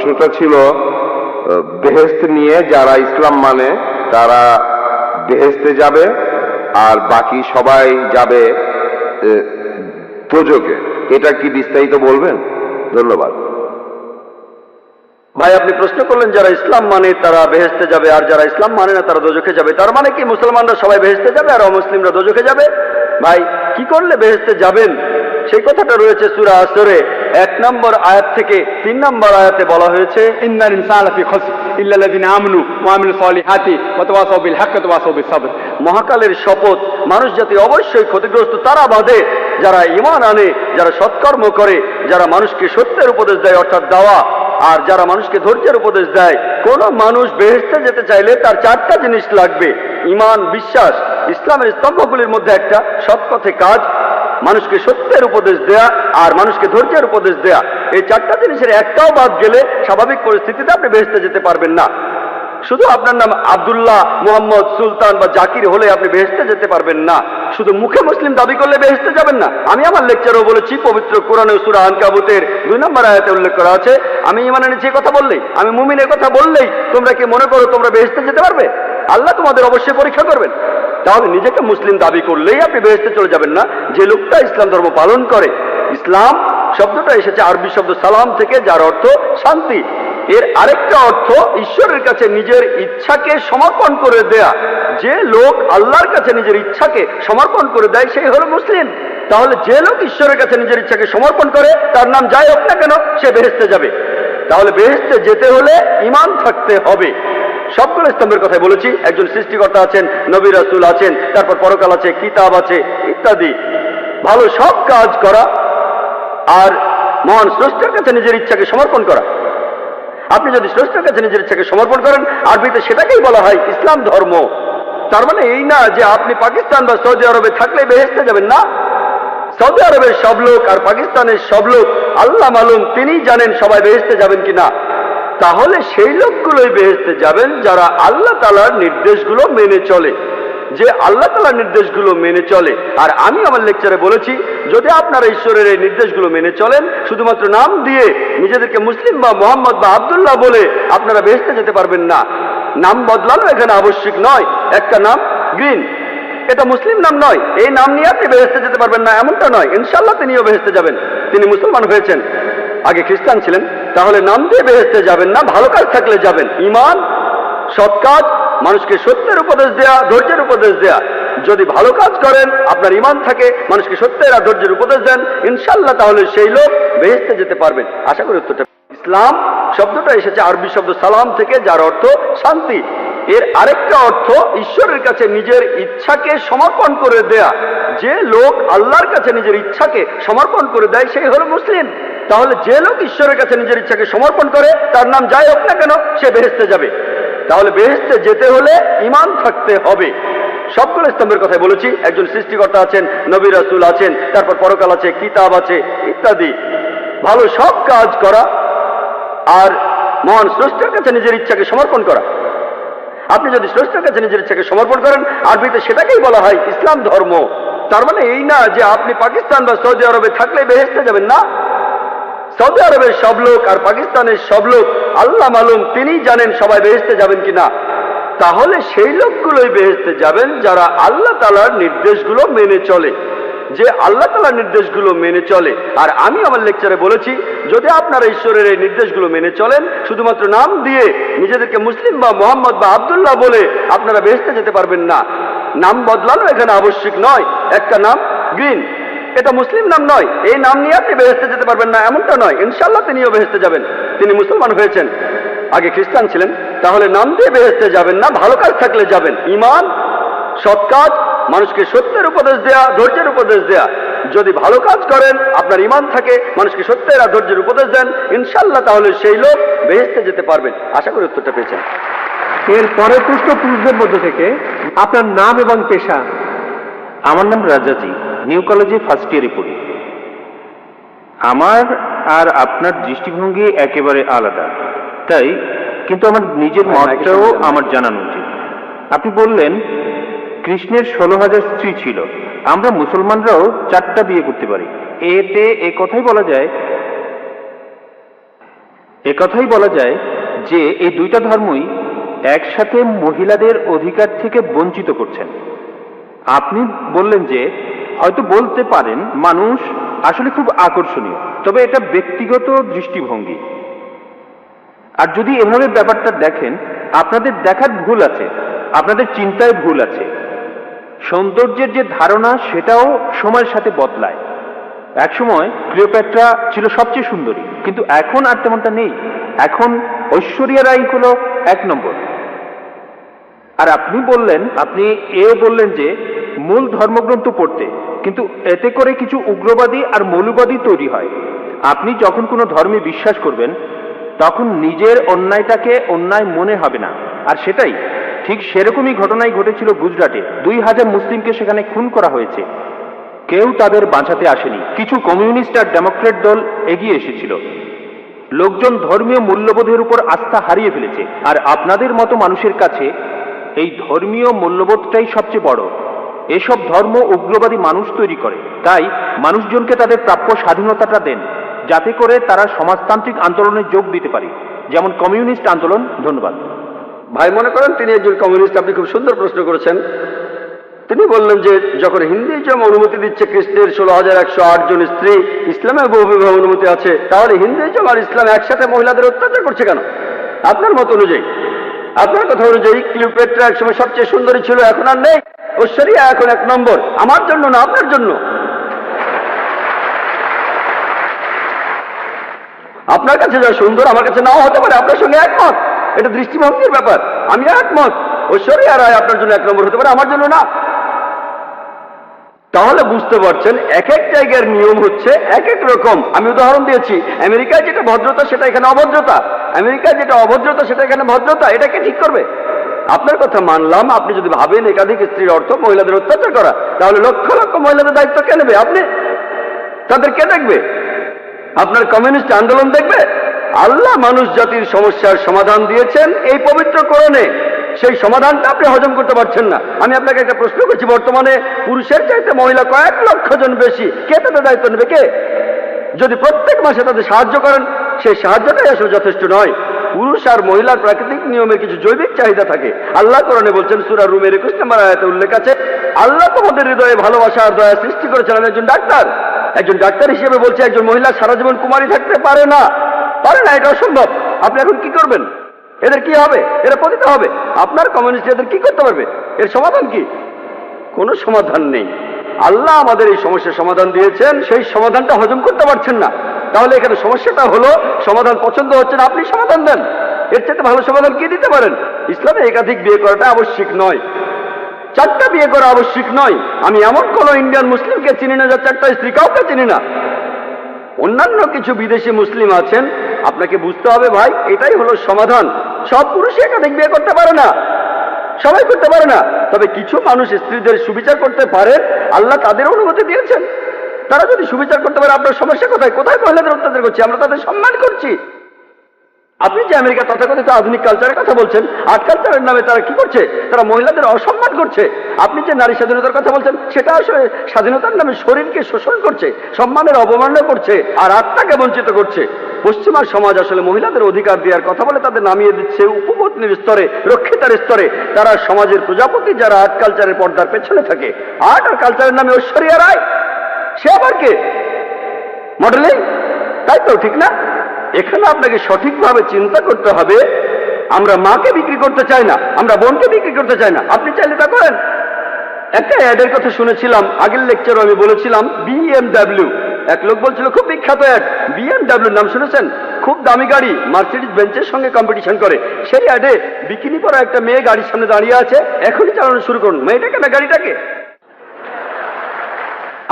প্রশ্নটা ছিল বেহেশত নিয়ে, যারা ইসলাম মানে তারা বেহেশতে যাবে আর বাকি সবাই যাবে দোজখে। এটা কি বিস্তারিত বলবেন? ধন্যবাদ। ভাই, আপনি প্রশ্ন করলেন যারা ইসলাম মানে তারা বেহেশতে যাবে আর যারা ইসলাম মানে না তারা দোজখে যাবে। তার মানে কি মুসলমানরা সবাই বেহেশতে যাবে আর অমুসলিমরা দোজখে যাবে? ভাই, কি করলে বেহেশতে যাবেন সেই কথাটা রয়েছে সূরা আসরে 1 নম্বর আয়াত থেকে 3 নম্বর আয়াতে বলা হয়েছে, ইন্নাল ইনসানা লাফি খুসর ইল্লাল্লাযিনা আমানু ওয়া আমিলুস সালিহাতি ওয়া তাওয়াসাউ বিল হাক্কি ওয়া তাওয়াসাউ বিস সাবর। মহাকালের শপথ, মানুষ জাতি অবশ্যই ক্ষতিগ্রস্ত তারা বাদে যারা ঈমান আনে, যারা সৎকর্ম করে, যারা মানুষকে সত্যের উপদেশ দেয় অর্থাৎ দাওয়া, আর যারা মানুষকে ধৈর্যের উপদেশ দেয়। কোন মানুষ বেহেশতে যেতে চাইলে তার 4টা জিনিস লাগবে: ঈমান, বিশ্বাস, ইসলামের স্তম্ভগুলির মধ্যে একটা সৎ পথে কাজ, মানুষকে সত্যের উপদেশ দেয়া আর মানুষকে ধৈর্যের উপদেশ দেয়া। এই 4টা জিনিসের একটাও বাদ গেলে স্বাভাবিক পরিস্থিতিতে আপনি বেহেশতে যেতে পারবেন না। শুধু আপনার নাম আব্দুল্লাহ, মোহাম্মদ, সুলতান বা জাকির হলে আপনি বেহেশতে যেতে পারবেন না। শুধু মুখে মুসলিম দাবি করলে বেহেশতে যাবেন না। আমি আমার লেকচারেও বলেছি, পবিত্র কোরআনে সূরা আনকাবুতের 2 নম্বর আয়াতে উল্লেখ করা আছে, আমি ঈমান এনেছি কথা বললেই, আমি মুমিনের কথা বললেই তোমরা কি মনে করো তোমরা বেহেশতে যেতে পারবে? আল্লাহ তোমাদের অবশ্যই পরীক্ষা করবেন। তাহলে নিজেকে মুসলিম দাবি করলেই আপনি বেহেশতে চলে যাবেন না। যে লোকটা ইসলাম ধর্ম পালন করে, ইসলাম শব্দটা এসেছে আরবি শব্দ সালাম থেকে, যার অর্থ শান্তি। এর আরেকটা অর্থ ঈশ্বরের কাছে নিজের ইচ্ছাকে সমর্পণ করে দেয়া। যে লোক আল্লাহর কাছে নিজের ইচ্ছাকে সমর্পণ করে দেয় সেই হলো মুসলিম। তাহলে যে লোক ঈশ্বরের কাছে নিজের ইচ্ছাকে সমর্পণ করে, তার নাম যাই হোক না কেন, সে বেহেশতে যাবে। তাহলে বেহেশতে যেতে হলে ঈমান থাকতে হবে। সবগুলো স্তম্ভের কথাই বলেছি। একজন সৃষ্টিকর্তা আছেন, নবী রাসূল আছেন, তারপর পরকাল আছে, কিতাব আছে ইত্যাদি। ভালো সব কাজ করা আর মহান স্রষ্টার কাছে নিজের ইচ্ছাকে সমর্পণ করা। আপনি যদি স্রষ্টার কাছে নিজের ইচ্ছাকে সমর্পণ করেন, আরবিতে সেটাকেই বলা হয় ইসলাম ধর্ম। তার মানে এই না যে আপনি পাকিস্তান বা সৌদি আরবে থাকলে বেহেশতে যাবেন না। সৌদি আরবের সব লোক আর পাকিস্তানের সব লোক আল্লাহ মালুম, তিনি জানেন সবাই বেহেশতে যাবেন কিনা। তাহলে সেই লোকগুলোই বেহেশতে যাবেন যারা আল্লাহ তাআলার নির্দেশগুলো মেনে চলে। যে আল্লাহ তাআলার নির্দেশগুলো মেনে চলে। আর আমি আমার লেকচারে বলেছি, যদি আপনারা ঈশ্বরের এই নির্দেশগুলো মেনে চলেন, শুধুমাত্র নাম দিয়ে নিজেদেরকে মুসলিম বা মোহাম্মদ বা আব্দুল্লাহ বলে আপনারা বেহেশতে যেতে পারবেন না। নাম বদলানো এখানে আবশ্যিক নয়। একটা নাম গ্রিন, এটা মুসলিম নাম নয়। এই নাম নিয়ে আপনি বেহেশতে যেতে পারবেন না এমনটা নয়। ইনশাআল্লাহ তিনিও বেহেশতে যাবেন। তিনি মুসলমান হয়েছেন, আগে খ্রিস্টান ছিলেন। তাহলে নাম দিয়ে বেহেশতে যাবেন না, ভালো কাজ থাকলে যাবেন। ঈমান, সৎ কাজ, মানুষকে সত্যের উপদেশ দেয়া, ধৈর্যের উপদেশ দেয়া। যদি ভালো কাজ করেন, আপনার ঈমান থাকে, মানুষকে সত্যের আর ধৈর্যের উপদেশ দেন, ইনশাআল্লাহ তাহলে সেই লোক বেহেশতে যেতে পারবেন। আশা করি উত্তরটা। ইসলাম শব্দটা এসেছে আরবি শব্দ সালাম থেকে, যার অর্থ শান্তি। এর আরেকটা অর্থ ঈশ্বরের কাছে নিজের ইচ্ছাকে সমর্পণ করে দেয়া। যে লোক আল্লাহর কাছে নিজের ইচ্ছাকে সমর্পণ করে দেয় সেই হলো মুসলিম। তাহলে যে লোক ঈশ্বরের কাছে নিজের ইচ্ছাকে সমর্পণ করে, তার নাম যাই হোক না কেন, সে বেহেশতে যাবে। তাহলে বেহেশতে যেতে হলে ঈমান থাকতে হবে। সবগুলো স্তম্ভের কথাই বলেছি। একজন সৃষ্টিকর্তা আছেন, নবী রাসূল আছেন, তারপর পরকাল আছে, কিতাব আছে ইত্যাদি। ভালো সব কাজ করা আর মহান স্রষ্টার কাছে নিজের ইচ্ছাকে সমর্পণ করা। আপনি যদি স্রষ্টার কাছে নিজের ইচ্ছাকে সমর্পণ করেন, আরবিতে সেটাকেই বলা হয় ইসলাম ধর্ম। তার মানে এই না যে আপনি পাকিস্তান বা সৌদি আরবে থাকলে বেহেশতে যাবেন না। সৌদি আরবের সব লোক আর পাকিস্তানের সব লোক আল্লাহ মালুম, তিনি জানেন সবাই বেহেশতে যাবেন কিনা। তাহলে সেই লোকগুলোই বেহেশতে যাবেন যারা আল্লাহ তাআলার নির্দেশগুলো মেনে চলে। যে আল্লাহ তাআলার নির্দেশগুলো মেনে চলে। আর আমি আমার লেকচারে বলেছি, যদি আপনারা ঈশ্বরের এই নির্দেশগুলো মেনে চলেন, শুধুমাত্র নাম দিয়ে নিজেদেরকে মুসলিম বা মোহাম্মদ বা আব্দুল্লাহ বলে আপনারা বেহেশতে যেতে পারবেন না। নাম বদলানো এখানে আবশ্যিক নয়। একটা নাম গ্রিন, এটা মুসলিম নাম নয়। এই নাম নিয়ে আপনি বেহেশতে যেতে পারবেন না এমনটা নয়। ইনশাআল্লাহ তিনিও বেহেশতে যাবেন। তিনি মুসলমান হয়েছেন, আগে খ্রিস্টান ছিলেন। তাহলে নাম দিয়ে বেহেশতে যাবেন না, ভালো কাজ থাকলে যাবেন। ঈমান, সৎ কাজ, মানুষকে সত্যের উপদেশ দেয়া, ধৈর্যের উপদেশ দেয়া। যদি ভালো কাজ করেন, আপনার ঈমান থাকে, মানুষকে সত্যের আর ধৈর্যের উপদেশ দেন, ইনশাআল্লাহ তাহলে সেই লোক বেহেশতে যেতে পারবেন। আশা করি উত্তরটা পেয়েছেন। এর পরের প্রশ্ন পুরুষদের মধ্য থেকে, আপনার নাম এবং পেশা। আমার নাম রাজাজি, নিউ কলেজে ফার্স্ট ইয়ারে পড়ি। আমার আর আপনার দৃষ্টিভঙ্গি একেবারে আলাদা, তাই কিন্তু আমার নিজের মতটাও আমার জানানো উচিত। আপনি বললেন কৃষ্ণের 16,000 স্ত্রী ছিল, আমরা মুসলমানরাও 4টা বিয়ে করতে পারি। এতে এ কথাই বলা যায় একথাই বলা যায় যে এই দুইটা ধর্মই একসাথে মহিলাদের অধিকার থেকে বঞ্চিত করছেন। আপনি বললেন যে হয়তো বলতে পারেন মানুষ আসলে খুব আকর্ষণীয়, তবে এটা ব্যক্তিগত দৃষ্টিভঙ্গি। আর যদি এভাবে ব্যাপারটা দেখেন, আপনাদের দেখার ভুল আছে, আপনাদের চিন্তায় ভুল আছে। সৌন্দর্যের যে ধারণা সেটাও সময়ের সাথে বদলায়। একসময় ক্লিওপেট্রা ছিল সবচেয়ে সুন্দরী, কিন্তু এখন আর তেমনটা নেই। এখন ঐশ্বরিয়া রাই হলো 1 নম্বর। আর আপনি বললেন যে মূল ধর্মগ্রন্থ পড়তে, কিন্তু এতে করে কিছু উগ্রবাদী আর মৌলবাদী তৈরি হয়। আপনি যখন কোনো ধর্মে বিশ্বাস করবেন তখন নিজের অন্যায়টাকে অন্যায় মনে হবে না। আর সেটাই ঠিক সেরকমই ঘটনাই ঘটেছিল গুজরাটে। 2000 মুসলিমকে সেখানে খুন করা হয়েছে, কেউ তাদের বাঁচাতে আসেনি। কিছু কমিউনিস্ট আর ডেমোক্রেট দল এগিয়ে এসেছিল। লোকজন ধর্মীয় মূল্যবোধের উপর আস্থা হারিয়ে ফেলেছে। আর আপনাদের মতো মানুষের কাছে এই ধর্মীয় মূল্যবোধটাই সবচেয়ে বড়। এসব ধর্ম উগ্রবাদী মানুষ তৈরি করে। তাই মানুষজনকে তাদের প্রাপ্য স্বাধীনতাটা দেন, যাতে করে তারা সমাজতান্ত্রিক আন্দোলনে যোগ দিতে পারে, যেমন কমিউনিস্ট আন্দোলন। ধন্যবাদ। ভাই মনে করেন তিনি একজন কমিউনিস্ট। আপনি খুব সুন্দর প্রশ্ন করেছেন। তিনি বললেন যে যখন হিন্দুইজম অনুমতি দিচ্ছে কৃষ্ণের 16,108 জন স্ত্রী, ইসলামে বহুবিবাহ অনুমতি আছে, তাহলে হিন্দুইজম আর ইসলাম একসাথে মহিলাদের অত্যাচার করছে কেন? আপনার মত অনুযায়ী, আপনার কথা অনুযায়ী ক্লিওপেট্রা একসময় সবচেয়ে সুন্দরী ছিল, এখন আর নেই। ঐশ্বরিয়া এখন 1 নম্বর। আমার জন্য না, আপনার জন্য। আপনার কাছে যা সুন্দর আমার কাছে নাও হতে পারে। আপনার সঙ্গে একমত, এটা দৃষ্টিভঙ্গির ব্যাপার। আমি একমত, ঐশ্বরিয়া রায় আপনার জন্য 1 নম্বর হতে পারে, আমার জন্য না। তাহলে বুঝতে পারছেন এক এক জায়গার নিয়ম হচ্ছে এক এক রকম। আমি উদাহরণ দিয়েছি, আমেরিকায় যেটা ভদ্রতা সেটা এখানে অভদ্রতা, আমেরিকায় যেটা অভদ্রতা সেটা এখানে ভদ্রতা। এটাকে ঠিক করবে? আপনার কথা মানলাম। আপনি যদি ভাবেন একাধিক স্ত্রীর অর্থ মহিলাদের অত্যাচার করা, তাহলে লক্ষ লক্ষ মহিলাদের দায়িত্ব কে নেবে? আপনি। তাদের কে দেখবে? আপনার কমিউনিস্ট আন্দোলন দেখবে? আল্লাহ মানুষ জাতির সমস্যার সমাধান দিয়েছেন এই পবিত্র কোরআনে। সেই সমাধানটা আপনি হজম করতে পারছেন না। আমি আপনাকে একটা প্রশ্ন করছি, বর্তমানে পুরুষের চাইতে মহিলা কয়েক লক্ষ জন বেশি। কে তাদের দায়িত্ব নেবে? কে? যদি প্রত্যেক মাসে তাদের সাহায্য করেন, সেই সাহায্যটাই আসলে যথেষ্ট নয়। পুরুষ আর মহিলার প্রাকৃতিক নিয়মের কিছু জৈবিক চাহিদা থাকে। আল্লাহ কোরআনে বলছেন, সূরা রুমের 21 নম্বর আয়াতে উল্লেখ আছে, আল্লাহ তোমাদের হৃদয়ে ভালোবাসা আর দয়া সৃষ্টি করেছেন। আমি একজন ডাক্তার, একজন ডাক্তার হিসেবে বলছি, একজন মহিলা সারা জীবন কুমারী থাকতে পারে না, পারে না। এটা অসম্ভব। আপনি এখন কি করবেন? এদের কি হবে? এরা পতিত হবে। আপনার কমিউনিস্ট এদের কি করতে পারবে? এর সমাধান কি? কোনো সমাধান নেই। আল্লাহ আমাদের এই সমস্যার সমাধান দিয়েছেন, সেই সমাধানটা হজম করতে পারছেন না। তাহলে এখানে সমস্যাটা হলো সমাধান পছন্দ হচ্ছে না, আপনি সমাধান দেন। এর চাইতে ভালো সমাধান কি দিতে পারেন? ইসলামে একাধিক বিয়ে করাটা আবশ্যিক নয়, 4টা বিয়ে করা আবশ্যিক নয়। আমি এমন কোন ইন্ডিয়ান মুসলিমকে চিনি না যার 4টা স্ত্রী, কাউকে চিনি না। অন্যান্য কিছু বিদেশি মুসলিম আছেন। আপনাকে বুঝতে হবে ভাই, এটাই হলো সমাধান। সব পুরুষই একাধিক বিয়ে করতে পারে না, সবাই করতে পারে না। তবে কিছু মানুষ স্ত্রীদের সুবিচার করতে পারে, আল্লাহ তাদের অনুমতি দিয়েছেন। তারা যদি সুবিচার করতে পারে, আপনার সমস্যা কোথায়? কোথায় মহিলাদের অত্যাচার করছি? আমরা তাদের সম্মান করছি। আপনি যে আমেরিকা তথাকথিত আধুনিক কালচারের কথা বলছেন, আর্ট কালচারের নামে তারা কি করছে? তারা মহিলাদের অসম্মান করছে। আপনি যে নারী স্বাধীনতার কথা বলছেন, সেটা আসলে স্বাধীনতার নামে শরীরকে শোষণ করছে, সম্মানের অবমাননা করছে, আর আত্মাকে বঞ্চিত করছে। পশ্চিমা সমাজ আসলে মহিলাদের অধিকার দেওয়ার কথা বলে তাদের নামিয়ে দিচ্ছে উপপত্নীর স্তরে, রক্ষিতার স্তরে। তারা সমাজের প্রজাপতি, যারা আর্ট কালচারের পর্দার পেছনে থাকে। আর্ট আর কালচারের নামে ঐশ্বরিয়া রায়, সে আবার কে? মডেলিং, তাই তো? ঠিক না? এখানে আপনাকে সঠিকভাবে চিন্তা করতে হবে। আমরা মাকে বিক্রি করতে চাই না, আমরা বোনকে বিক্রি করতে চাই না। আপনি চাইলে তা করেন। একটা অ্যাডের কথা শুনেছিলাম, আগের লেকচারও আমি বলেছিলাম, BMW। এক লোক বলছিল খুব বিখ্যাত অ্যাড, BMW নাম শুনেছেন? খুব দামি গাড়ি, মার্সিডিজ বেঞ্চের সঙ্গে কম্পিটিশন করে। সেই অ্যাডে বিকিনি পরা একটা মেয়ে গাড়ির সামনে দাঁড়িয়ে আছে, এখনই চালানো শুরু করুন। মেয়েটাকে না গাড়িটাকে?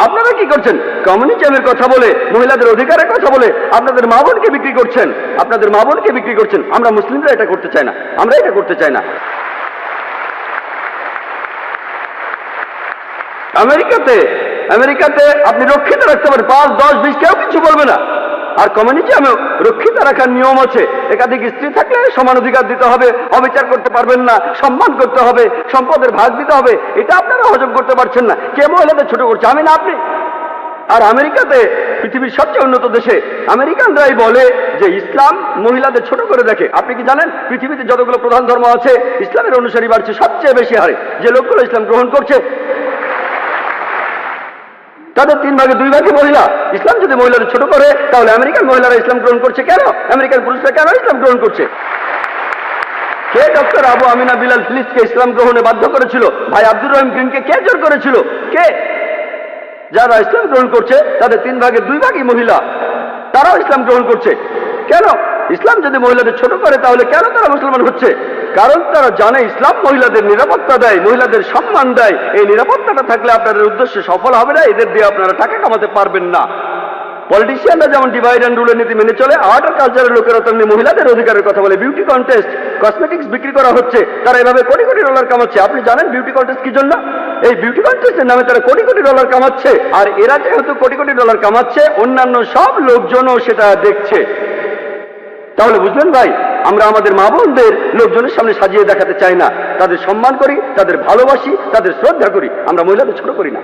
আপনারা কি করছেন? কমিউনিজমের কথা বলে, মহিলাদের অধিকারের কথা বলে আপনাদের মা বোনকে বিক্রি করছেন, আপনাদের মা বোনকে বিক্রি করছেন। আমরা মুসলিমরা এটা করতে চাই না, আমরা এটা করতে চাই না। আমেরিকাতে আপনি রক্ষিত রাখতে পারেন 5, 10, 20, কেউ কিছু বলবে না। আর কমিউনিজমে রক্ষিত রাখার নিয়ম আছে, একাধিক স্ত্রী থাকলে সমান অধিকার দিতে হবে, অবিচার করতে পারবেন না, সম্মান করতে হবে, সম্পদের ভাগ দিতে হবে। এটা আপনারা হজম করতে পারছেন না। কে মহিলাদের ছোট করছে? আমি না আপনি? আর আমেরিকাতে, পৃথিবীর সবচেয়ে উন্নত দেশে, আমেরিকানরাই বলে যে ইসলাম মহিলাদের ছোট করে দেখে। আপনি কি জানেন পৃথিবীতে যতগুলো প্রধান ধর্ম আছে, ইসলামের অনুসারী বাড়ছে সবচেয়ে বেশি হারে। যে লোকগুলো ইসলাম গ্রহণ করছে তাদের 3 ভাগে 2 ভাগে মহিলা। ইসলাম যদি মহিলাদের ছোট করে, তাহলে আমেরিকান মহিলারা ইসলাম গ্রহণ করছে কেন? আমেরিকান পুরুষরা কেন ইসলাম গ্রহণ করছে? কে ডক্টর আবু আমিনা বিলাল ফিলিসকে ইসলাম গ্রহণে বাধ্য করেছিল? ভাই আব্দুর রহিম গ্রিনকে কে জোর করেছিল? কে? যারা ইসলাম গ্রহণ করছে তাদের 3 ভাগে 2 ভাগই মহিলা, তারাও ইসলাম গ্রহণ করছে। কেন? ইসলাম যদি মহিলাদের ছোট করে, তাহলে কেন তারা মুসলমান হচ্ছে? কারণ তারা জানে ইসলাম মহিলাদের নিরাপত্তা দেয়, মহিলাদের সম্মান দেয়। এই নিরাপত্তাটা থাকলে আপনাদের উদ্দেশ্য সফল হবে না, এদের দিয়ে আপনারা টাকা কামাতে পারবেন না। পলিটিশিয়ানরা যেমন ডিভাইড অ্যান্ড রুলের নীতি মেনে চলে, আর্ট আর কালচারের লোকেরা তেমনি মহিলাদের অধিকারের কথা বলে। বিউটি কন্টেস্ট, কসমেটিক্স বিক্রি করা হচ্ছে, তারা এভাবে কোটি কোটি ডলার কামাচ্ছে। আপনি জানেন বিউটি কন্টেস্ট কি জন্য? এই বিউটি কন্টেস্টের নামে তারা কোটি কোটি ডলার কামাচ্ছে। আর এরা যেহেতু কোটি কোটি ডলার কামাচ্ছে, অন্যান্য সব লোকজনও সেটা দেখছে। তাহলে বুঝলেন ভাই, আমরা আমাদের মা বোনদের লোকজনের সামনে সাজিয়ে দেখাতে চাই না। তাদের সম্মান করি, তাদের ভালোবাসি, তাদের শ্রদ্ধা করি। আমরা মহিলাদের ছোট করি না।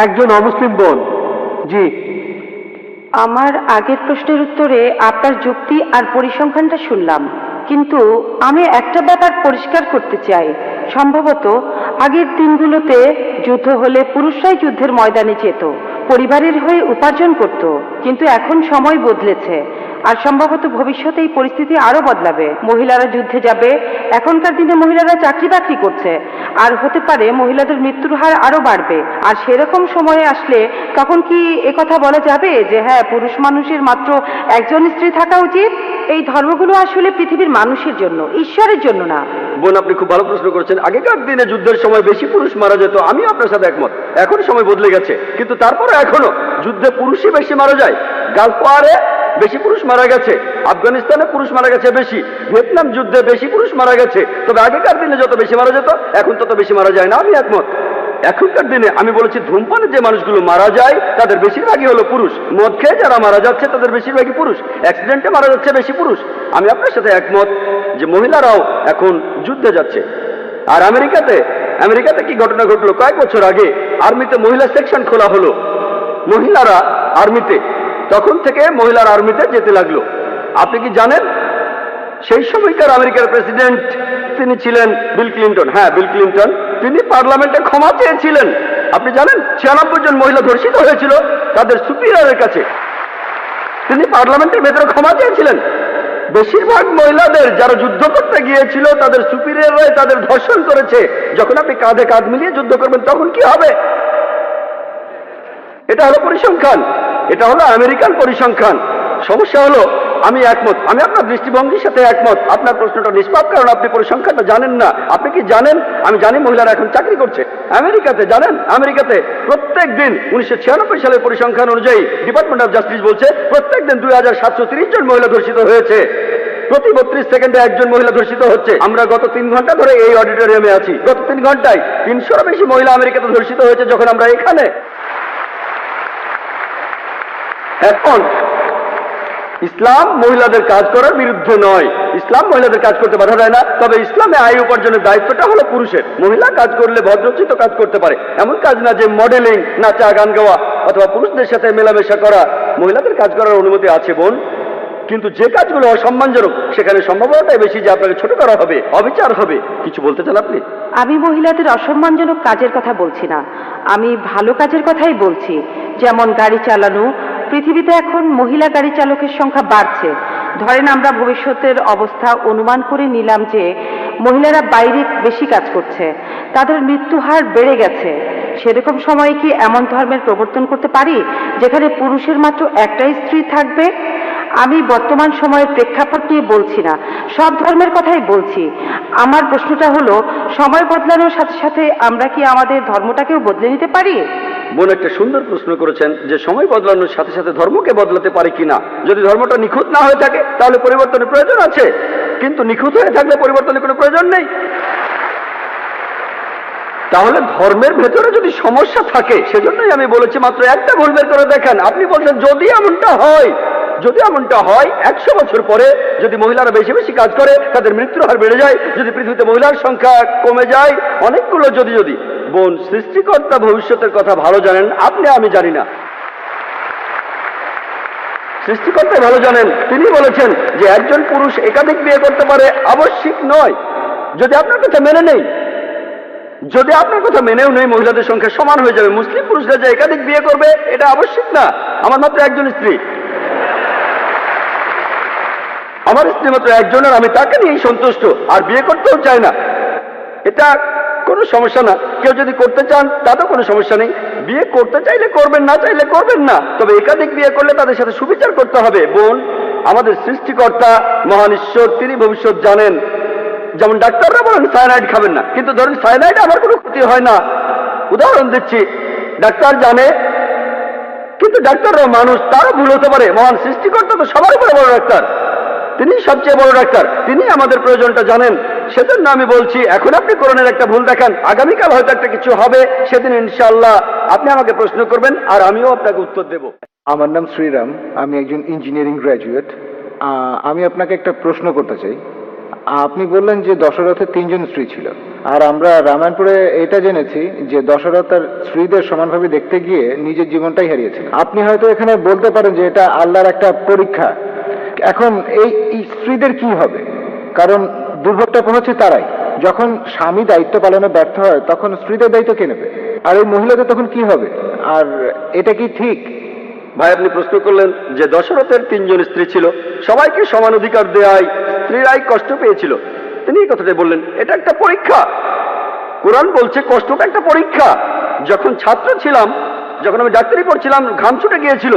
একজন অমুসলিম বোন। জি, আমার আগের প্রশ্নের উত্তরে আপনার যুক্তি আর পরিসংখ্যানটা শুনলাম, কিন্তু আমি একটা ব্যাপার পরিষ্কার করতে চাই। সম্ভবত আগের দিনগুলোতে যুদ্ধ হলে পুরুষরাই যুদ্ধের ময়দানে যেত, পরিবারের হয়ে উপার্জন করত, কিন্তু এখন সময় বদলেছে আর সম্ভবত ভবিষ্যতে এই পরিস্থিতি আরো বদলাবে। মহিলারা যুদ্ধে যাবে, এখনকার দিনে মহিলারা চাকরি বাকরি করছে, আর হতে পারে মহিলাদের মৃত্যুর হার আরো বাড়বে। আর সেরকম সময়ে আসলে তখন কি একথা বলা যাবে যে হ্যাঁ, পুরুষ মানুষের মাত্র একজন স্ত্রী থাকা উচিত? এই ধর্মগুলো আসলে পৃথিবীর মানুষের জন্য, ঈশ্বরের জন্য না। বোন, আপনি খুব ভালো প্রশ্ন করেছেন। আগেকার দিনে যুদ্ধের সময় বেশি পুরুষ মারা যেত, আমি আপনার সাথে একমত। এখন সময় বদলে গেছে, কিন্তু তারপরে এখনো যুদ্ধে পুরুষই বেশি মারা যায়। গালফ ওয়ারে বেশি পুরুষ মারা গেছে, আফগানিস্তানে পুরুষ মারা গেছে বেশি, ভিয়েতনাম যুদ্ধে বেশি পুরুষ মারা গেছে। তবে আগেকার দিনে যত বেশি মারা যেত, এখন তত বেশি মারা যায় না, আমি একমত। এখনকার দিনে আমি বলেছি, ধূমপানে যে মানুষগুলো মারা যায় তাদের বেশিরভাগই হলো পুরুষ। মদ খেয়ে যারা মারা যাচ্ছে তাদের বেশিরভাগই পুরুষ। অ্যাক্সিডেন্টে মারা যাচ্ছে বেশি পুরুষ। আমি আপনার সাথে একমত যে মহিলারাও এখন যুদ্ধে যাচ্ছে। আর আমেরিকাতে কি ঘটনা ঘটলো? কয়েক বছর আগে আর্মিতে মহিলা সেকশন খোলা হলো, মহিলারা আর্মিতে, তখন থেকে মহিলার আর্মিতে যেতে লাগলো। আপনি কি জানেন সেই সময়কার আমেরিকার প্রেসিডেন্ট তিনি ছিলেন বিল ক্লিন্টন। হ্যাঁ, বিল ক্লিন্টন। তিনি পার্লামেন্টে ক্ষমা চেয়েছিলেন। আপনি জানেন 96 জন মহিলা ধর্ষিত হয়েছিল তাদের সুপিরিয়রের কাছে। তিনি পার্লামেন্টের ভেতরে ক্ষমা চেয়েছিলেন। বেশিরভাগ মহিলাদের যারা যুদ্ধ করতে গিয়েছিল তাদের সুপিরিয়ররাই তাদের ধর্ষণ করেছে। যখন আপনি কাঁধে কাঁধ মিলিয়ে যুদ্ধ করবেন তখন কি হবে? এটা হলো পরিসংখ্যান, এটা হলো আমেরিকান পরিসংখ্যান। সমস্যা হলো আমি একমত, আমি আপনার দৃষ্টিভঙ্গির সাথে একমত। আপনার প্রশ্নটা নিষ্পাপ, কারণ আপনি পরিসংখ্যানটা জানেন না। আপনি কি জানেন? আমি জানি মহিলারা এখন চাকরি করছে আমেরিকাতে। জানেন আমেরিকাতে প্রত্যেক দিন 1996 সালের পরিসংখ্যান অনুযায়ী ডিপার্টমেন্ট অফ জাস্টিস বলছে প্রত্যেক দিন 2730 জন মহিলা ধর্ষিত হয়েছে। প্রতি 32 সেকেন্ডে একজন মহিলা ধর্ষিত হচ্ছে। আমরা গত 3 ঘন্টা ধরে এই অডিটোরিয়ামে আছি, গত 3 ঘন্টায় 300-এরও বেশি মহিলা আমেরিকাতে ধর্ষিত হয়েছে যখন আমরা এখানে। এখন ইসলাম মহিলাদের কাজ করার বিরুদ্ধে নয়, ইসলাম মহিলাদের কাজ করতে বাধা দেয় না। তবে ইসলামে আয় উপার্জনের দায়িত্বটা হলো পুরুষের। মহিলা কাজ করলে ভদ্রচিত কাজ করতে পারে, এমন কাজ না যে মডেলিং, নাচা, গান গাওয়া অথবা পুরুষদের সাথে মেলামেশা করা। মহিলাদের কাজ করার অনুমতি আছে বোন, কিন্তু যে কাজগুলো অসম্মানজনক সেখানে সম্ভাবনাটাই বেশি যে আপনাকে ছোট করা হবে, অবিচার হবে। কিছু বলতে চান আপনি? আমি মহিলাদের অসম্মানজনক কাজের কথা বলছি না, আমি ভালো কাজের কথাই বলছি। যেমন গাড়ি চালানো। পৃথিবীতে এখন মহিলা গাড়ি চালকের সংখ্যা বাড়ছে। ধরেন আমরা ভবিষ্যতের অবস্থা অনুমান করে নিলাম যে মহিলারা বাইরে বেশি কাজ করছে, তাদের মৃত্যু হার বেড়ে গেছে। সেরকম সময়ে কি এমন ধর্মের প্রবর্তন করতে পারি যেখানে পুরুষের মাত্র একটাই স্ত্রী থাকবে? আমি বর্তমান সময়ের প্রেক্ষাপট নিয়ে বলছি না, সব ধর্মের কথাই বলছি। আমার প্রশ্নটা হলো, সময় বদলানোর সাথে সাথে আমরা কি আমাদের ধর্মটাকেও বদলে নিতে পারি? বোন একটা সুন্দর প্রশ্ন করেছেন যে সময় বদলানোর সাথে সাথে ধর্মকে বদলাতে পারি কিনা। যদি ধর্মটা নিখুঁত না হয়ে থাকে তাহলে পরিবর্তনের প্রয়োজন আছে, কিন্তু নিখুঁত হয়ে থাকলে পরিবর্তনের কোনো প্রয়োজন নেই। তাহলে ধর্মের ভেতরে যদি সমস্যা থাকে, সেজন্যই আমি বলেছি মাত্র একটা ভুল বের করে দেখেন। আপনি বলছেন যদি এমনটা হয়, যদি এমনটা হয় 100 বছর পরে যদি মহিলারা বেশি বেশি কাজ করে তাদের মৃত্যুর হার বেড়ে যায়, যদি পৃথিবীতে মহিলার সংখ্যা কমে যায়, অনেকগুলো যদি বোন, সৃষ্টিকর্তা ভবিষ্যতের কথা ভালো জানেন, আপনি আমি জানি না। সৃষ্টিকর্তা ভালো জানেন। তিনি বলেছেন যে একজন পুরুষ একাধিক বিয়ে করতে পারে, আবশ্যিক নয়। যদি আপনার কথা মেনে নেই, যদি আপনার কথা মেনেও নেই, মহিলাদের সংখ্যা সমান হয়ে যাবে। মুসলিম পুরুষরা যে একাধিক বিয়ে করবে এটা আবশ্যিক না। আমার মাত্র একজন স্ত্রী, আমার স্ত্রী মাত্র একজনের, আমি তাকে নিয়েই সন্তুষ্ট, আর বিয়ে করতেও চাই না। এটা কোনো সমস্যা না। কেউ যদি করতে চান তাতেও কোনো সমস্যা নেই। বিয়ে করতে চাইলে করবেন, না চাইলে করবেন না। তবে একাধিক বিয়ে করলে তাদের সাথে সুবিচার করতে হবে। বোন, আমাদের সৃষ্টিকর্তা মহান ঈশ্বর, তিনি ভবিষ্যৎ জানেন। যেমন ডাক্তাররা বলেন সায়ানাইড খাবেন না, কিন্তু ধরেন সায়ানাইড আমার কোনো ক্ষতি হয় না। উদাহরণ দিচ্ছি, ডাক্তার জানে, কিন্তু ডাক্তাররাও মানুষ, তারও ভুল হতে পারে। মহান সৃষ্টিকর্তা তো সবার উপরে বড় ডাক্তার, তিনি সবচেয়ে বড় ডাক্তার, তিনি আমাদের প্রয়োজনটা জানেন। সেজন্য আমি বলছি, এখন আপনি কোরআনের একটা ভুল দেখান, আগামীকাল হয়তো একটা কিছু হবে, সেদিন ইনশাআল্লাহ আপনি আমাকে প্রশ্ন করবেন আর আমিও আপনাকে উত্তর দেব। আমার নাম শ্রীরাম, আমি একজন ইঞ্জিনিয়ারিং গ্র্যাজুয়েট। আমি আপনাকে একটা প্রশ্ন করতে চাই। আপনি বললেন যে দশরথের 3 জন স্ত্রী ছিল, আর আমরা রামায়ণপুরে এটা জেনেছি যে দশরথ তার স্ত্রীদের সমানভাবে দেখতে গিয়ে নিজের জীবনটাই হারিয়েছিল। আপনি হয়তো এখানে বলতে পারেন যে এটা আল্লাহর একটা পরীক্ষা। এখন এই স্ত্রীদের কি হবে? কারণ দুর্ভোগটা পৌঁছে তারাই, যখন স্বামী দায়িত্ব পালনে ব্যর্থ হয় তখন স্ত্রীদের দায়িত্ব কে নেবে? আর এই মহিলাদের তখন কি হবে? আর এটা কি ঠিক? ভাই, আপনি প্রশ্ন করলেন যে দশরথের 3 জন স্ত্রী ছিল, সবাইকে সমান অধিকার দেয়ায় স্ত্রীরাই কষ্ট পেয়েছিল। তিনি এই কথাটাই বললেন, এটা একটা পরীক্ষা। কোরআন বলছে কষ্টটা একটা পরীক্ষা। যখন ছাত্র ছিলাম, যখন আমি ডাক্তারি পড়ছিলাম, ঘাম ছুটে গিয়েছিল,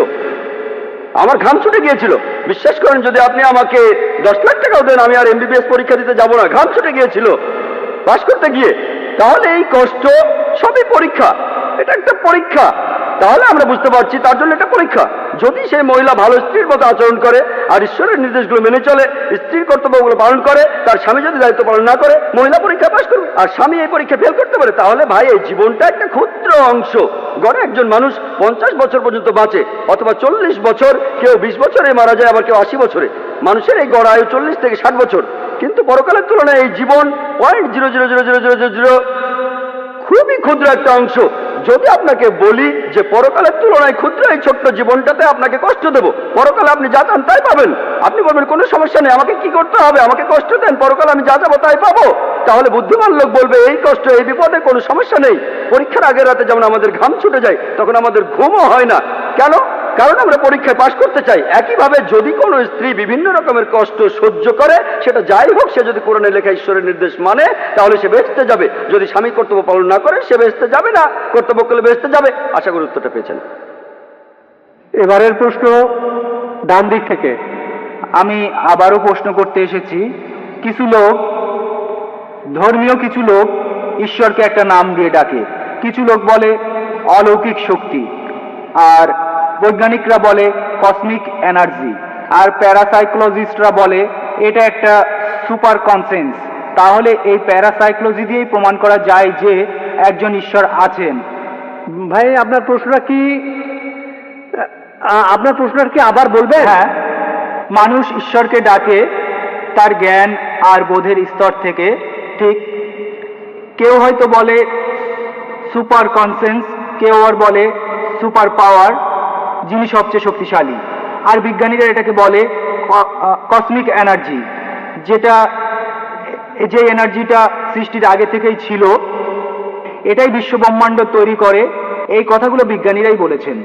আমার ঘাম ছুটে গিয়েছিল। বিশ্বাস করেন, যদি আপনি আমাকে 10 লাখ টাকাও দেন, আমি আর MBBS পরীক্ষা দিতে যাব না। ঘাম ছুটে গিয়েছিল পাশ করতে গিয়ে। তাহলে এই কষ্ট সবই পরীক্ষা, এটা একটা পরীক্ষা। তাহলে আমরা বুঝতে পারছি তার জন্য একটা পরীক্ষা। যদি সেই মহিলা ভালো স্ত্রীর মতো আচরণ করে আর ঈশ্বরের নির্দেশগুলো মেনে চলে, স্ত্রীর কর্তব্যগুলো পালন করে, তার স্বামী যদি দায়িত্ব পালন না করে, মহিলা পরীক্ষা পাশ করবে আর স্বামী এই পরীক্ষা ফেল করতে পারে, তাহলে ভাই এই জীবনটা একটা ক্ষুদ্র অংশ। গড়ে একজন মানুষ 50 বছর পর্যন্ত বাঁচে, অথবা 40 বছর, কেউ 20 বছরে মারা যায়, আবার কেউ 80 বছরে। মানুষের এই গড় আয়ু 40 থেকে 60 বছর, কিন্তু পরকালের তুলনায় এই জীবন 0.00000 খুবই ক্ষুদ্র একটা অংশ। যদি আপনাকে বলি যে পরকালের তুলনায় ক্ষুদ্র এই ছোট্ট জীবনটাতে আপনাকে কষ্ট দেব, পরকালে আপনি যা চান তাই পাবেন, আপনি বলবেন কোনো সমস্যা নেই, আমাকে কি করতে হবে, আমাকে কষ্ট দেন, পরকালে আমি যা যাবো তাই পাবো। তাহলে বুদ্ধিমান লোক বলবে এই কষ্ট, এই বিপদে কোনো সমস্যা নেই। পরীক্ষার আগের রাতে যেমন আমাদের ঘাম ছুটে যায়, তখন আমাদের ঘুমও হয় না। কেন? কারণ আমরা পরীক্ষায় পাশ করতে চাই। একইভাবে যদি কোনো স্ত্রী বিভিন্ন রকমের কষ্ট সহ্য করে, সেটা যাই হোক, সে যদি কোরআনে লেখা ঈশ্বরের নির্দেশ মানে, তাহলে সে বেহেশতে যাবে। যদি স্বামী কর্তব্য পালন না করে, সে বেহেশতে যাবে না, কর্তব্য করলে বেহেশতে যাবে। আশা করি উত্তরটা পেয়েছেন। এবারের প্রশ্ন ডান দিক থেকে। আমি আবারও প্রশ্ন করতে এসেছি। কিছু লোক, ধর্মীয় কিছু লোক ঈশ্বরকে একটা নাম দিয়ে ডাকে, কিছু লোক বলে অলৌকিক শক্তি, আর বৈজ্ঞানিকরা বলে কসমিক এনার্জি, আর প্যারাসাইকোলজিস্টরা বলে এটা একটা সুপার কনসেন্স। তাহলে এই প্যারাসাইকোলজি দিয়েই প্রমাণ করা যায় যে একজন ঈশ্বর আছেন। ভাই, আপনার প্রশ্নটা কি আবার বলবেন? হ্যাঁ, মানুষ ঈশ্বরকে ডাকে তার জ্ঞান আর বোধের স্তর থেকে। ঠিক, কেউ হয়তো বলে সুপার কনসেন্স, কেউ আর বলে সুপার পাওয়ার, যিনি সবচেয়ে শক্তিশালী। আর বিজ্ঞানীরা এটাকে বলে কসমিক এনার্জি, যে এনার্জিটা সৃষ্টির আগে থেকেই ছিল, এটাই বিশ্বব্রহ্মাণ্ড তৈরি করে। এই কথাগুলো বিজ্ঞানীরাই বলেছেন।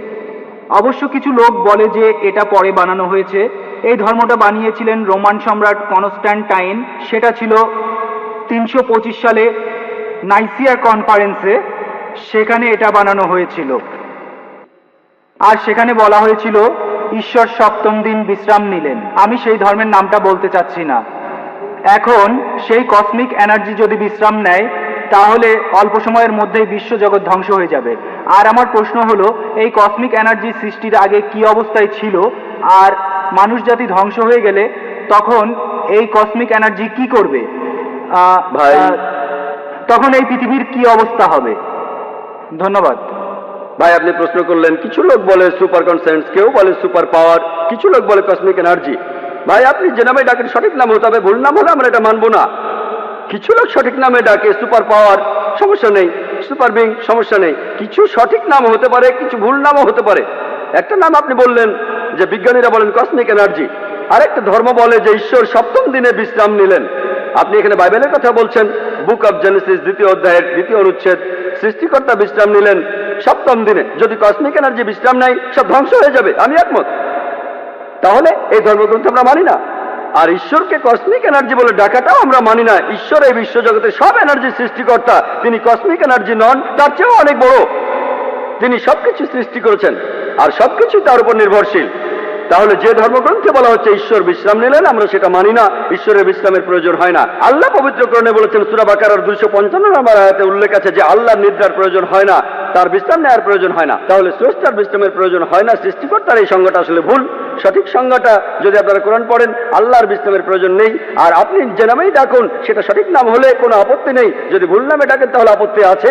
অবশ্য কিছু লোক বলে যে এটা পরে বানানো হয়েছে। এই ধর্মটা বানিয়েছিলেন রোমান সম্রাট কনস্ট্যান্টাইন। সেটা ছিল 325 সালে নাইসিয়া কনফারেন্সে, সেখানে এটা বানানো হয়েছিল। আর সেখানে বলা হয়েছিল ঈশ্বর 7ম দিন বিশ্রাম নিলেন। আমি সেই ধর্মের নামটা বলতে চাচ্ছি না। এখন সেই কসমিক এনার্জি যদি বিশ্রাম নেয়, তাহলে অল্প সময়ের মধ্যেই বিশ্বজগৎ ধ্বংস হয়ে যাবে। আর আমার প্রশ্ন হলো, এই কসমিক এনার্জি সৃষ্টির আগে কি অবস্থায় ছিল, আর মানুষ জাতি ধ্বংস হয়ে গেলে তখন এই কসমিক এনার্জি কি করবে? ভাই, তখন এই পৃথিবীর কি অবস্থা হবে? ধন্যবাদ। ভাই আপনি প্রশ্ন করলেন কিছু লোক বলে সুপার কনসেন্স, কেউ বলে সুপার পাওয়ার, কিছু লোক বলে কসমিক এনার্জি। ভাই আপনি যে নামে ডাকেন সঠিক নাম হতে হবে, ভুল নাম হলে আমরা এটা মানবো না। কিছু লোক সঠিক নামে ডাকে, সুপার পাওয়ার, সমস্যা নেই, সুপার বিং, সমস্যা নেই। কিছু সঠিক নাম হতে পারে, কিছু ভুল নামও হতে পারে। একটা নাম আপনি বললেন যে বিজ্ঞানীরা বলেন কসমিক এনার্জি, আরেকটা ধর্ম বলে যে ঈশ্বর সপ্তম দিনে বিশ্রাম নিলেন। আপনি এখানে বাইবেলের কথা বলছেন, বুক অব জেনেসিস 2য় অধ্যায়ের 2য় অনুচ্ছেদ, সৃষ্টিকর্তা বিশ্রাম নিলেন সপ্তম দিনে। যদি কসমিক এনার্জি বিশ্রাম নেয় সব ধ্বংস হয়ে যাবে, আমি একমত। তাহলে এই ধর্মগ্রন্থ আমরা মানি না। আর ঈশ্বরকে কসমিক এনার্জি বলে ডাকাটাও আমরা মানি না। ঈশ্বর এই বিশ্বজগতের সব এনার্জির সৃষ্টিকর্তা, তিনি কসমিক এনার্জি নন, তার চেয়েও অনেক বড়। তিনি সবকিছু সৃষ্টি করেছেন আর সবকিছু তার উপর নির্ভরশীল। তাহলে যে ধর্মগ্রন্থে বলা হচ্ছে ঈশ্বর বিশ্রাম নিলেন, আমরা সেটা মানি না। ঈশ্বরের বিশ্রামের প্রয়োজন হয় না। আল্লাহ পবিত্রকরণে বলেছেন, সূরা বাকারার 255 নম্বর আয়াতে উল্লেখ আছে যে আল্লাহর নিদ্রার প্রয়োজন হয় না, তার বিশ্রাম নেওয়ার প্রয়োজন হয় না। তাহলে স্রষ্টার বিশ্রামের প্রয়োজন হয় না, সৃষ্টিকর্তার এই সংজ্ঞাটা আসলে ভুল। সঠিক সংজ্ঞাটা যদি আপনারা কোরআন পড়েন, আল্লাহর বিশ্রামের প্রয়োজন নেই। আর আপনি যে নামেই ডাকুন সেটা সঠিক নাম হলে কোনো আপত্তি নেই, যদি ভুল নামে ডাকেন তাহলে আপত্তি আছে।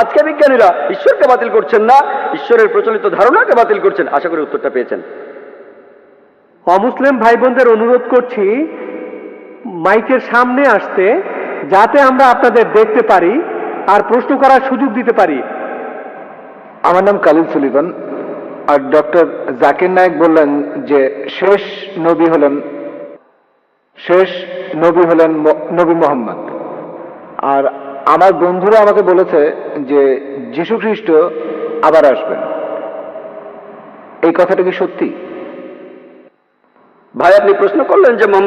আজকে বিজ্ঞানীরা ঈশ্বরকে বাতিল করছেন না, ঈশ্বরের প্রচলিত ধারণাকে বাতিল করছেন। আশা করি উত্তরটা পেয়েছেন। অমুসলিম ভাই বোনদের অনুরোধ করছি মাইকের সামনে আসতে, যাতে আমরা আপনাদের দেখতে পারি আর প্রশ্ন করার সুযোগ দিতে পারি। আমার নাম কালিল সুলিভান, আর ডক্টর জাকির নায়েক বললেন যে শেষ নবী হলেন নবী মোহাম্মদ। আর আমার বন্ধুরা আমাকে বলেছে যে যীশু খ্রিস্ট আবার আসবেন। এই কথাটা কি সত্যি? ভাই আপনি প্রশ্ন করলেন যে মোহাম্মদ